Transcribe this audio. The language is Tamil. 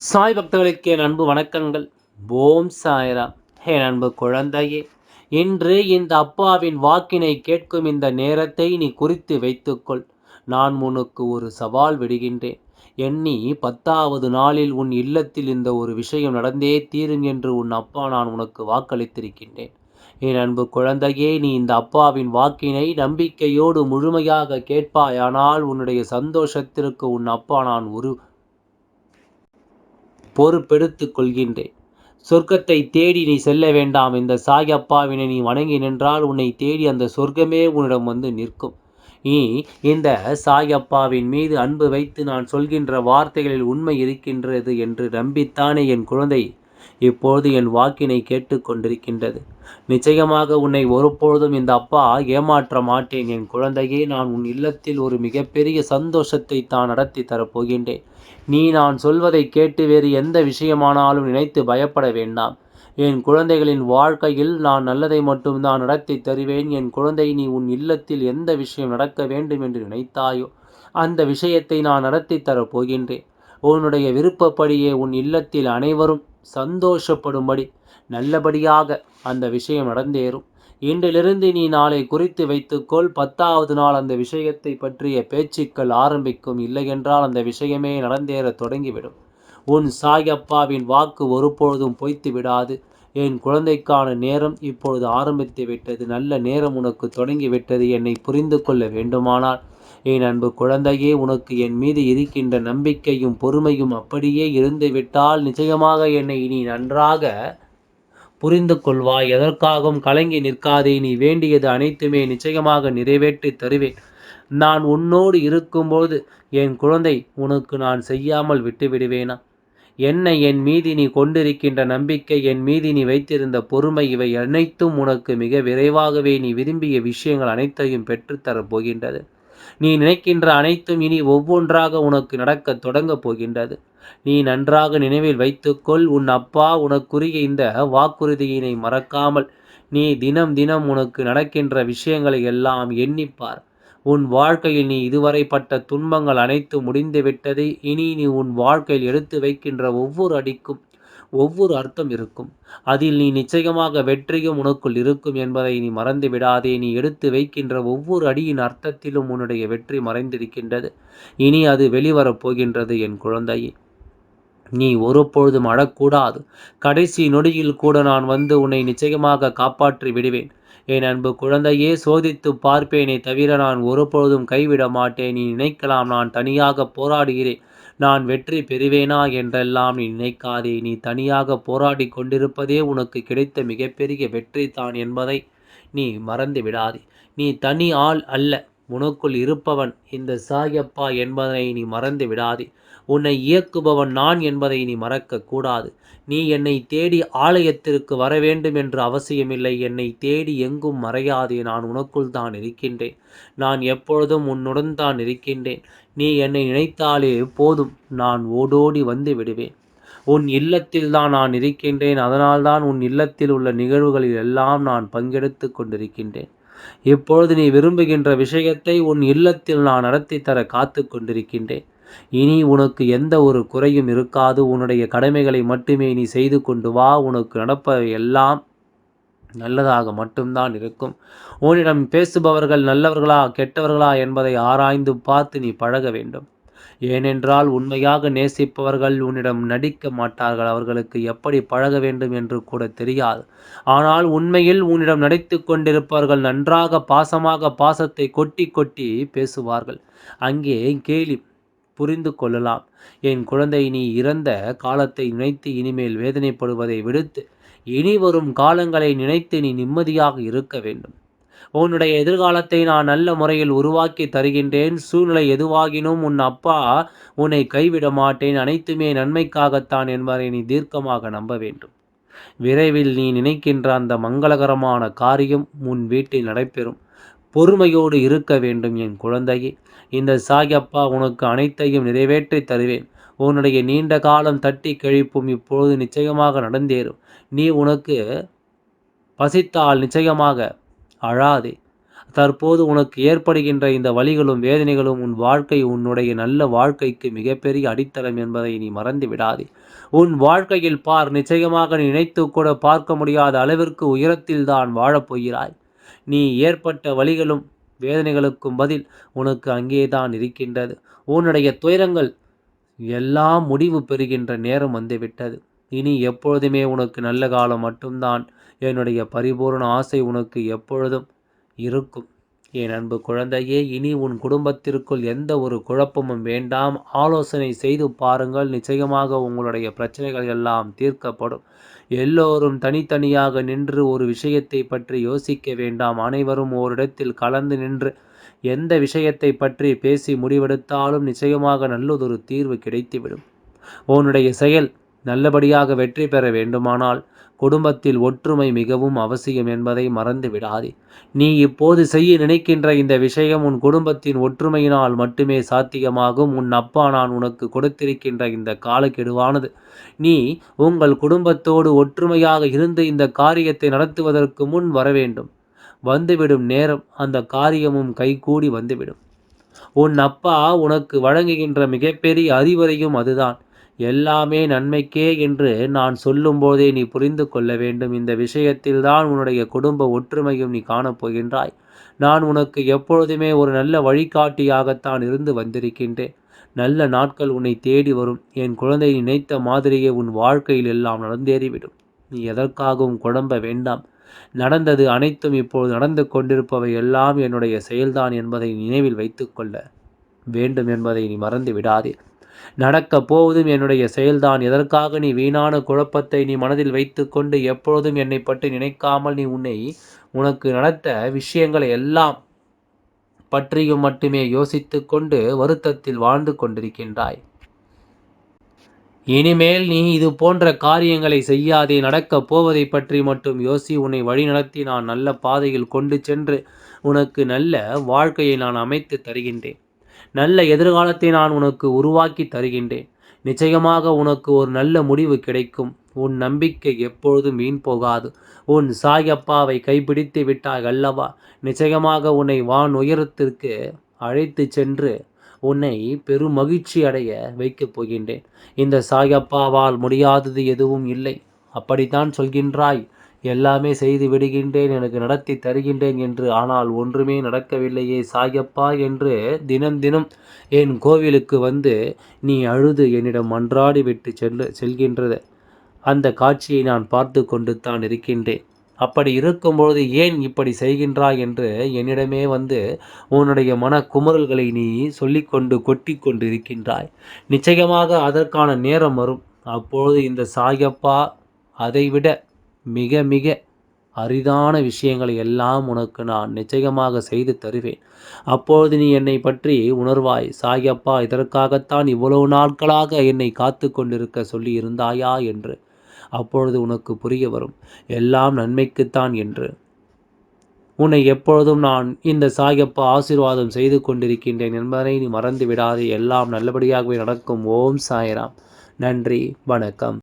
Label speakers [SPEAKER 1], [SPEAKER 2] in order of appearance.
[SPEAKER 1] சாய் பக்தர்களுக்கு என் அன்பு வணக்கங்கள். ஓம் சாய்ராம். என் அன்பு குழந்தையே, இன்று இந்த அப்பாவின் வாக்கினை கேட்கும் இந்த நேரத்தை நீ குறித்து வைத்துக்கொள். நான் உனக்கு ஒரு சவால் விடுகின்றேன். எண்ணி 10வது நாளில் உன் இல்லத்தில் இந்த ஒரு விஷயம் நடந்தே தீரும் என்று உன் அப்பா நான் உனக்கு வாக்களித்திருக்கின்றேன். என் அன்பு குழந்தையே, நீ இந்த அப்பாவின் வாக்கினை நம்பிக்கையோடு முழுமையாக கேட்பாயானால் உன்னுடைய சந்தோஷத்திற்கு உன் அப்பா நான் பொறுப்பெடுத்துக் கொள்கின்றேன். சொர்க்கத்தை தேடி நீ செல்ல வேண்டாம். இந்த சாய் அப்பாவினை நீ வணங்கி நின்றால் உன்னை தேடி அந்த சொர்க்கமே உன்னிடம் வந்து நிற்கும். நீ இந்த சாய் அப்பாவின் மீது அன்பு வைத்து நான் சொல்கின்ற வார்த்தைகளில் உண்மை இருக்கின்றது என்று நம்பித்தானே என் குழந்தை இப்போது என் வாக்கினை கேட்டுக்கொண்டிருக்கின்றது. நிச்சயமாக உன்னை ஒருபொழுதும் இந்த அப்பா ஏமாற்ற மாட்டேன் என் குழந்தையே. நான் உன் இல்லத்தில் ஒரு மிகப்பெரிய சந்தோஷத்தை தான் நடத்தி தரப்போகின்றேன். நீ நான் சொல்வதை கேட்டு வேறு எந்த விஷயமானாலும் நினைத்து பயப்பட வேண்டாம். என் குழந்தைகளின் வாழ்க்கையில் நான் நல்லதை மட்டும்தான் நடத்தி தருவேன். என் குழந்தை, நீ உன் இல்லத்தில் எந்த விஷயம் நடக்க வேண்டும் என்று நினைத்தாயோ அந்த விஷயத்தை நான் நடத்தி தரப்போகின்றேன். உன்னுடைய விருப்பப்படியே உன் இல்லத்தில் அனைவரும் சந்தோஷப்படும்படி நல்லபடியாக அந்த விஷயம் நடந்தேறும். இன்றிலிருந்து நீ நாளை குறித்து வைத்துக்கொள். 10வது நாள் அந்த விஷயத்தை பற்றிய பேச்சுக்கள் ஆரம்பிக்கும். இல்லையென்றால் அந்த விஷயமே நடந்தேற தொடங்கிவிடும். உன் சாயப்பாவின் வாக்கு ஒருபொழுதும் பொய்த்து விடாது. என் குழந்தைக்கான நேரம் இப்பொழுது ஆரம்பித்து விட்டது. நல்ல நேரம் உனக்கு தொடங்கிவிட்டது. என்னை புரிந்து கொள்ள வேண்டுமானால் என் அன்பு குழந்தையே, உனக்கு என் மீது இருக்கின்ற நம்பிக்கையும் பொறுமையும் அப்படியே இருந்துவிட்டால் நிச்சயமாக என்னை நீ நன்றாக புரிந்து கொள்வாய். எதற்காகவும் கலங்கி நிற்காதே. நீ வேண்டியது அனைத்துமே நிச்சயமாக நிறைவேற்றி தருவேன். நான் உன்னோடு இருக்கும்போது என் குழந்தை உனக்கு நான் செய்யாமல் விட்டுவிடுவேனா? என் மீது நீ கொண்டிருக்கின்ற நம்பிக்கை, என் மீது நீ வைத்திருந்த பொறுமை, இவை அனைத்தும் உனக்கு மிக விரைவாகவே நீ விரும்பிய விஷயங்கள் அனைத்தையும் பெற்றுத்தரப் போகின்றது. நீ நினைக்கின்ற அனைத்தும் இனி ஒவ்வொன்றாக உனக்கு நடக்கத் தொடங்கப் போகின்றது. நீ நன்றாக நினைவில் வைத்துக்கொள். உன் அப்பா உனக்குரிய இந்த வாக்குறுதியினை மறக்காமல் நீ தினம் தினம் உனக்கு நடக்கின்ற விஷயங்களை எல்லாம் எண்ணிப்பார். உன் வாழ்க்கையில் நீ இதுவரை பட்ட துன்பங்கள் அனைத்தும் முடிந்துவிட்டது. இனி நீ உன் வாழ்க்கையில் எடுத்து வைக்கின்ற ஒவ்வொரு அடிக்கும் ஒவ்வொரு அர்த்தம் இருக்கும். அதில் நீ நிச்சயமாக வெற்றியும் உனக்குள் இருக்கும் என்பதை நீ மறந்து விடாதே. நீ எடுத்து வைக்கின்ற ஒவ்வொரு அடியின் அர்த்தத்திலும் உன்னுடைய வெற்றி மறைந்திருக்கின்றது. இனி அது வெளிவரப் போகின்றது என் குழந்தையே. நீ ஒருபொழுதும் அழக்கூடாது. கடைசி நொடியில் கூட நான் வந்து உன்னை நிச்சயமாக காப்பாற்றி விடுவேன். என் அன்பு குழந்தையே, சோதித்து பார்ப்பேனே தவிர நான் ஒருபொழுதும் கைவிட மாட்டேன். நீ நினைக்கலாம் நான் தனியாக போராடுகிறேன், நான் வெற்றி பெறுவேனா என்றெல்லாம் நீ நினைக்காதே. நீ தனியாக போராடி கொண்டிருப்பதே உனக்கு கிடைத்த மிகப்பெரிய வெற்றி தான் என்பதை நீ மறந்து விடாதே. நீ தனி ஆள் அல்ல, உனக்குள் இருப்பவன் இந்த சாயப்பா என்பதை நீ மறந்து விடாதே. உன்னை இயக்குபவன் நான் என்பதை நீ மறக்கக்கூடாது. நீ என்னை தேடி ஆலயத்திற்கு வர வேண்டும் என்று அவசியமில்லை. என்னை தேடி எங்கும் மறையாதே. நான் உனக்குள் தான் இருக்கின்றேன். நான் எப்பொழுதும் உன்னுடன் தான் இருக்கின்றேன். நீ என்னை நினைத்தாலே போதும், நான் ஓடோடி வந்து விடுவேன். உன் இல்லத்தில் தான் நான் இருக்கின்றேன். அதனால்தான் உன் இல்லத்தில் உள்ள நிகழ்வுகளில் எல்லாம் நான் பங்கெடுத்து கொண்டிருக்கின்றேன். இப்பொழுது நீ விரும்புகின்ற விஷயத்தை உன் இல்லத்தில் நான் நடத்தி தர காத்து கொண்டிருக்கின்றேன். இனி உனக்கு எந்த ஒரு குறையும் இருக்காது. உன்னுடைய கடமைகளை மட்டுமே நீ செய்து கொண்டு வா. உனக்கு நடப்பவை எல்லாம் நல்லதாக மட்டும்தான் இருக்கும். உன்னிடம் பேசுபவர்கள் நல்லவர்களா கெட்டவர்களா என்பதை ஆராய்ந்து பார்த்து நீ பழக வேண்டும். ஏனென்றால் உண்மையாக நேசிப்பவர்கள் உன்னிடம் நடிக்க மாட்டார்கள். அவர்களுக்கு எப்படி பழக வேண்டும் என்று கூட தெரியாது. ஆனால் உண்மையில் உன்னிடம் நடித்து கொண்டிருப்பவர்கள் நன்றாக பாசமாக பாசத்தை கொட்டி கொட்டி பேசுவார்கள். அங்கே கேலி புரிந்து கொள்ளலாம். என் குழந்தை, நீ இறந்த காலத்தை நினைத்து இனிமேல் வேதனைப்படுவதை விடுத்து இனி வரும் காலங்களை நினைத்து நீ நிம்மதியாக இருக்க வேண்டும். உன்னுடைய எதிர்காலத்தை நான் நல்ல முறையில் உருவாக்கி தருகின்றேன். சூழ்நிலை எதுவாகினும் உன் அப்பா உன்னை கைவிட மாட்டேன். அனைத்துமே நன்மைக்காகத்தான் என்பதை நீ தீர்க்கமாக நம்ப வேண்டும். விரைவில் நீ நினைக்கின்ற அந்த மங்களகரமான காரியம் உன் வீட்டில் நடைபெறும். பொறுமையோடு இருக்க வேண்டும் என் குழந்தையே. இந்த சாயப்பா உனக்கு அனைத்தையும் நிறைவேற்றி தருவேன். உன்னுடைய நீண்ட காலம் தட்டி கழிப்பும் இப்பொழுது நிச்சயமாக நடந்தேறும். நீ உனக்கு பசித்தால் நிச்சயமாக அழாதே. தற்போது உனக்கு ஏற்படுகின்ற இந்த வலிகளும் வேதனைகளும் உன்னுடைய நல்ல வாழ்க்கைக்கு மிகப்பெரிய அடித்தளம் என்பதை நீ மறந்து விடாதே. உன் வாழ்க்கையில் பார், நிச்சயமாக நீ நினைத்து கூட பார்க்க முடியாத அளவிற்கு உயரத்தில் தான் வாழப்போகிறாய். நீ ஏற்பட்ட வலிகளும் வேதனைகளுக்கும் பதில் உனக்கு அங்கேதான் இருக்கின்றது. உன்னுடைய துயரங்கள் எல்லாம் முடிவு பெறுகின்ற நேரம் வந்துவிட்டது. இனி எப்பொழுதுமே உனக்கு நல்ல காலம் மட்டும்தான். என்னுடைய பரிபூர்ண ஆசை உனக்கு எப்பொழுதும் இருக்கும். என் அன்பு குழந்தையே, இனி உன் குடும்பத்திற்குள் எந்த ஒரு குழப்பமும் வேண்டாம். ஆலோசனை செய்து பாருங்கள். நிச்சயமாக உங்களுடைய பிரச்சனைகள் எல்லாம் தீர்க்கப்படும். எல்லோரும் தனித்தனியாக நின்று ஒரு விஷயத்தை பற்றி யோசிக்க வேண்டாம். அனைவரும் ஓரிடத்தில் கலந்து நின்று எந்த விஷயத்தை பற்றி பேசி முடிவெடுத்தாலும் நிச்சயமாக நல்லதொரு தீர்வு கிடைத்துவிடும். உன்னுடைய செயல் நல்லபடியாக வெற்றி பெற வேண்டுமானால் குடும்பத்தில் ஒற்றுமை மிகவும் அவசியம் என்பதை மறந்து விடாதே. நீ இப்போது செய்ய நினைக்கின்ற இந்த விஷயம் உன் குடும்பத்தின் ஒற்றுமையினால் மட்டுமே சாத்தியமாகும். உன் அப்பா நான் உனக்கு கொடுத்திருக்கின்ற இந்த காலக்கெடுவானது நீ உங்கள் குடும்பத்தோடு ஒற்றுமையாக இருந்து இந்த காரியத்தை நடத்துவதற்கு முன் வர வேண்டும். வந்துவிடும் நேரம் அந்த காரியமும் கைகூடி வந்துவிடும். உன் அப்பா உனக்கு வழங்குகின்ற மிகப்பெரிய அறிவுரையும் அதுதான். எல்லாமே நன்மைக்கே என்று நான் சொல்லும்போதே நீ புரிந்து கொள்ள வேண்டும். இந்த விஷயத்தில்தான் உன்னுடைய குடும்ப ஒற்றுமையும் நீ காணப்போகின்றாய். நான் உனக்கு எப்பொழுதுமே ஒரு நல்ல வழிகாட்டியாகத்தான் இருந்து வந்திருக்கின்றேன். நல்ல நாட்கள் உன்னை தேடி வரும். என் குழந்தை நினைத்த மாதிரியே உன் வாழ்க்கையில் எல்லாம் நடந்தேறிவிடும். நீ எதற்காகவும் குழம்ப வேண்டாம். நடந்தது அனைத்தும் இப்போது நடந்து கொண்டிருப்பவை எல்லாம் என்னுடைய செயல்தான் என்பதை நினைவில் வைத்துக்கொள்ள வேண்டும் என்பதை நீ மறந்து விடாதே. நடக்கப் போவதும் என்னுடைய செயல்தான். எதற்காக நீ வீணான குழப்பத்தை நீ மனதில் வைத்து கொண்டு எப்பொழுதும் என்னை பற்றி நினைக்காமல் நீ உனக்கு நடத்த விஷயங்களை எல்லாம் பற்றியும் மட்டுமே யோசித்து கொண்டு வருத்தத்தில் வாழ்ந்து கொண்டிருக்கின்றாய். இனிமேல் நீ இது போன்ற காரியங்களை செய்யாதே. நடக்கப் போவதை பற்றி மட்டும் யோசி. உன்னை வழிநடத்தி நான் நல்ல பாதையில் கொண்டு சென்று உனக்கு நல்ல வாழ்க்கையை நான் அமைத்து தருகின்றேன். நல்ல எதிர்காலத்தை நான் உனக்கு உருவாக்கி தருகின்றேன். நிச்சயமாக உனக்கு ஒரு நல்ல முடிவு கிடைக்கும். உன் நம்பிக்கை எப்பொழுதும் வீண் போகாது. உன் சாயப்பாவை கைப்பிடித்து விட்டாய் அல்லவா? நிச்சயமாக உன்னை வான் உயரத்திற்கு அழைத்து சென்று உன்னை பெரும் மகிழ்ச்சி அடைய வைக்கப் போகின்றேன். இந்த சாயப்பாவால் முடியாதது எதுவும் இல்லை. அப்படித்தான் சொல்கின்றாய். எல்லாமே செய்து விடுகின்றேன், எனக்கு நடத்தி தருகின்றேன் என்று. ஆனால் ஒன்றுமே நடக்கவில்லையே சாயப்பா என்று தினம் தினம் என் கோவிலுக்கு வந்து நீ அழுது என்னிடம் மன்றாடி விட்டு செல்கின்றது அந்த காட்சியை நான் பார்த்து கொண்டு தான் இருக்கின்றேன். அப்படி இருக்கும்பொழுது ஏன் இப்படி செய்கின்றாய் என்று என்னிடமே வந்து உன்னுடைய மன குமுறல்களை நீ சொல்லிக்கொண்டு கொட்டி கொண்டு இருக்கின்றாய். நிச்சயமாக அதற்கான நேரம் வரும். அப்பொழுது இந்த சாயப்பா அதைவிட மிக மிக அரிதான விஷயங்களை எல்லாம் உனக்கு நான் நிச்சயமாக செய்து தருவேன். அப்பொழுது நீ என்னை பற்றி உணர்வாய். சாயப்பா இதற்காகத்தான் இவ்வளவு நாட்களாக என்னை காத்து கொண்டிருக்க சொல்லி இருந்தாயா என்று. அப்பொழுது உனக்கு புரிய வரும் எல்லாம் நன்மைக்குத்தான் என்று. உன்னை எப்பொழுதும் நான் இந்த சாயப்பா ஆசீர்வாதம் செய்து கொண்டிருக்கின்றேன் என்பதை நீ மறந்து விடாதே. எல்லாம் நல்லபடியாகவே நடக்கும். ஓம் சாய்ராம். நன்றி, வணக்கம்.